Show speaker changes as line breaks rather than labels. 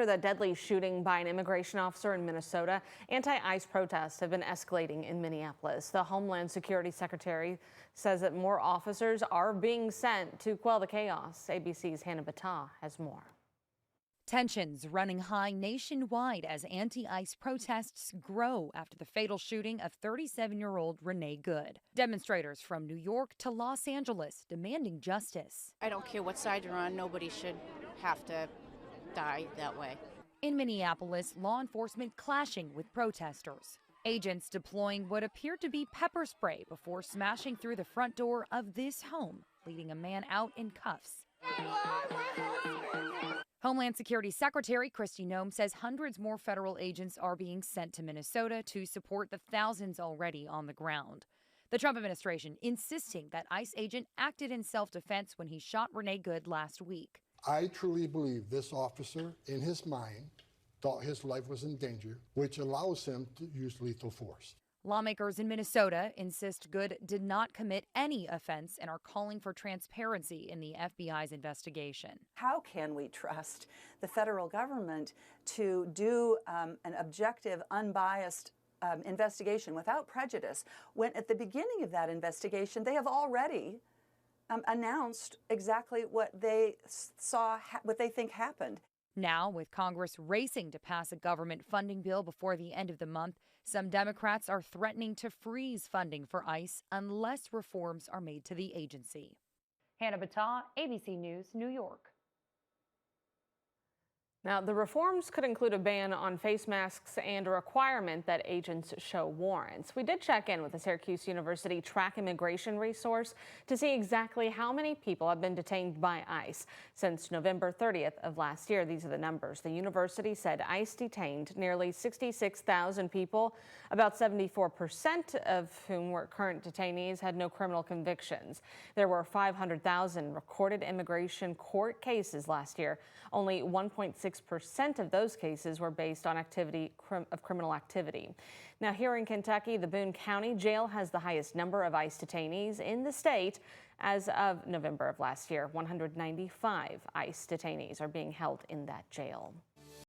After the deadly shooting by an immigration officer in Minnesota, anti-ICE protests have been escalating in Minneapolis. The Homeland Security Secretary says that more officers are being sent to quell the chaos. ABC's Hannah Battah has more.
Tensions running high nationwide as anti-ICE protests grow after the fatal shooting of 37-year-old Renee Good. Demonstrators from New York to Los Angeles demanding justice.
I don't care what side you're on, nobody should have to die that way.
In Minneapolis, law enforcement clashing with protesters. Agents deploying what appeared to be pepper spray before smashing through the front door of this home, leading a man out in cuffs. Homeland Security Secretary Kristi Noem says hundreds more federal agents are being sent to Minnesota to support the thousands already on the ground. The Trump administration insisting that ICE agent acted in self-defense when he shot Renee Good last week.
I truly believe this officer, in his mind, thought his life was in danger, which allows him to use lethal force.
Lawmakers in Minnesota insist Good did not commit any offense and are calling for transparency in the FBI's investigation.
How can we trust the federal government to do an objective, unbiased investigation without prejudice when at the beginning of that investigation they have already announced exactly what they saw, what they think happened?
Now, with Congress racing to pass a government funding bill before the end of the month, some Democrats are threatening to freeze funding for ICE unless reforms are made to the agency. Hannah Battah, ABC News, New York.
Now, the reforms could include a ban on face masks and a requirement that agents show warrants. We did check in with the Syracuse University Track Immigration Resource to see exactly how many people have been detained by ICE since November 30th of last year. These are the numbers. The university said ICE detained nearly 66,000 people, about 74% of whom were current detainees had no criminal convictions. There were 500,000 recorded immigration court cases last year. Only 1.6% of those cases were based on criminal activity. Now, here in Kentucky, the Boone County Jail has the highest number of ICE detainees in the state. As of November of last year, 195 ICE detainees are being held in that jail.